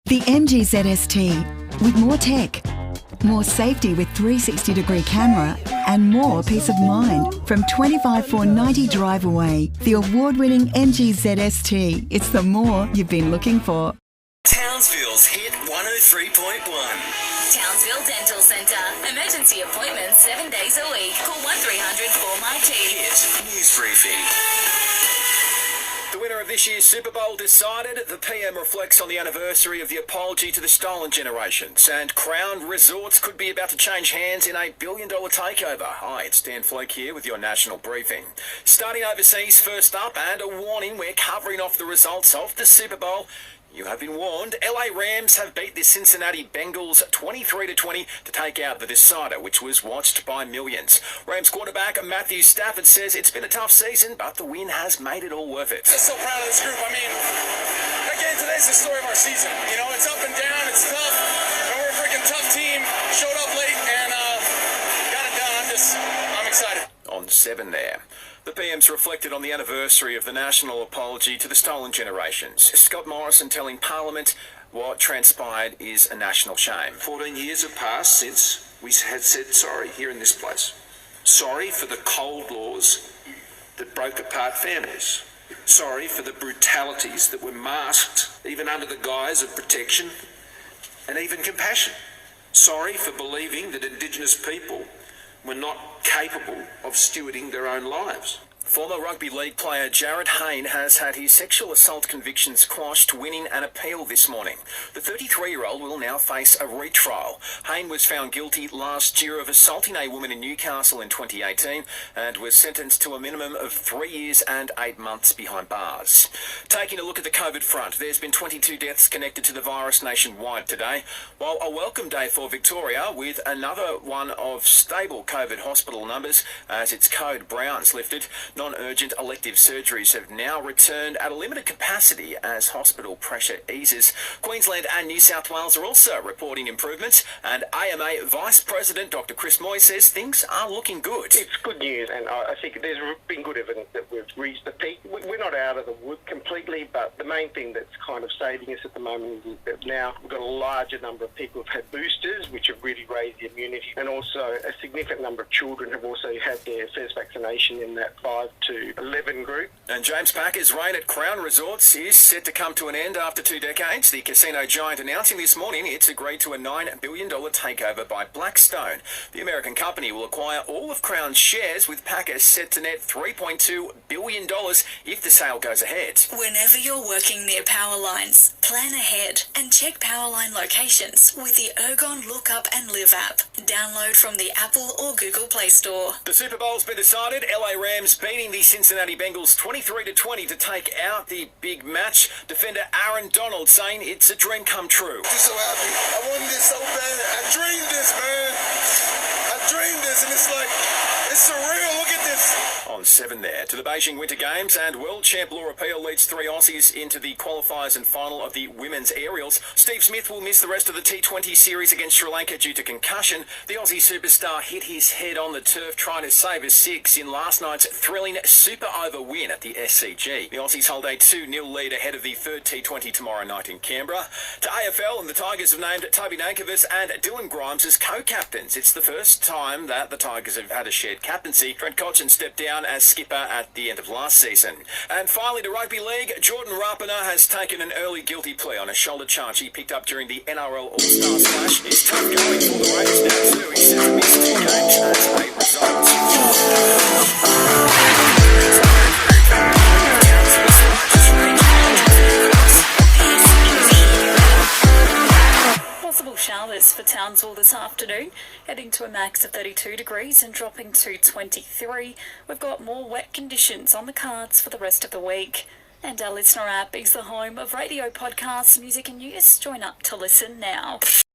The MG ZST, with more tech, more safety with 360-degree camera, and more peace of mind. From 25,490 drive away, the award-winning MG ZST. It's the more you've been looking for. Townsville's Hit 103.1. Townsville Dental Centre. Emergency appointments 7 days a week. Call 1300 4MyT. Hit News Briefing. The winner of this year's Super Bowl decided. The PM reflects on the anniversary of the apology to the stolen generations, and Crown Resorts could be about to change hands in a billion-dollar takeover. Hi, it's Dan Flake here with your national briefing. Starting overseas first up, and a warning, we're covering off the results of the Super Bowl. You have been warned. LA Rams have beat the Cincinnati Bengals 23-20 to take out the decider, which was watched by millions. Rams quarterback Matthew Stafford says it's been a tough season, but the win has made it all worth it. I'm so proud of this group. I mean, again, today's the story of our season. You know, it's up and down, it's tough, but we're a freaking tough team. Showed up late and got it done. I'm excited. On 7 there. The PM's reflected on the anniversary of the national apology to the stolen generations. Scott Morrison telling Parliament what transpired is a national shame. 14 years have passed since we had said sorry here in this place. Sorry for the cold laws that broke apart families. Sorry for the brutalities that were masked even under the guise of protection and even compassion. Sorry for believing that Indigenous people were not capable of stewarding their own lives. Former rugby league player Jared Hayne has had his sexual assault convictions quashed, winning an appeal this morning. The 33-year-old will now face a retrial. Hayne was found guilty last year of assaulting a woman in Newcastle in 2018 and was sentenced to a minimum of 3 years and 8 months behind bars. Taking a look at the COVID front, there's been 22 deaths connected to the virus nationwide today, while a welcome day for Victoria with another one of stable COVID hospital numbers as its code Brown's lifted. Non-urgent elective surgeries have now returned at a limited capacity as hospital pressure eases. Queensland and New South Wales are also reporting improvements, and AMA Vice President Dr Chris Moy says things are looking good. It's good news, and I think there's been good evidence that we've reached the peak. We're not out of the wood completely, but the main thing that's kind of saving us at the moment is that now we've got a larger number of people who've had boosters, which have really raised the immunity, and also a significant number of children have also had their first vaccination in that 5 to 11 group. And James Packer's reign at Crown Resorts is set to come to an end after 2 decades. The casino giant announcing this morning it's agreed to a $9 billion takeover by Blackstone. The American company will acquire all of Crown's shares, with Packer set to net $3.2 billion if the sale goes ahead. Whenever you're working near power lines, plan ahead and check power line locations with the Ergon Lookup and Live app. Download from the Apple or Google Play Store. The Super Bowl's been decided. LA Rams beating the Cincinnati Bengals 23-20 to take out the big match. Defender Aaron Donald saying it's a dream come true. Just so happy. I wanted this so bad. I dreamed this, man. I dreamed this, and it's like, it's surreal. Look at this. On 7 there to the Beijing Winter Games, and world champ Laura Peel leads 3 Aussies into the qualifiers and final of the women's aerials. Steve Smith will miss the rest of the T20 series against Sri Lanka due to concussion. The Aussie superstar hit his head on the turf trying to save a 6 in last night's thrilling super over win at the SCG. The Aussies hold a 2-0 lead ahead of the third T20 tomorrow night in Canberra. To AFL, and the Tigers have named Toby Nankervis and Dylan Grimes as co-captains. It's the first time that the Tigers have had a shared captaincy. Trent Cotchin stepped down as skipper at the end of last season. And finally to rugby league, Jordan Rapana has taken an early guilty plea on a shoulder charge he picked up during the NRL All-Star Smash. It's tough going for the Raiders now too. He says he missed 2 games as a result. Possible showers for Townsville this afternoon, heading to a max of 32 degrees and dropping to 23. We've got more wet conditions on the cards for the rest of the week. And our listener app is the home of radio podcasts, music and news. Join up to listen now.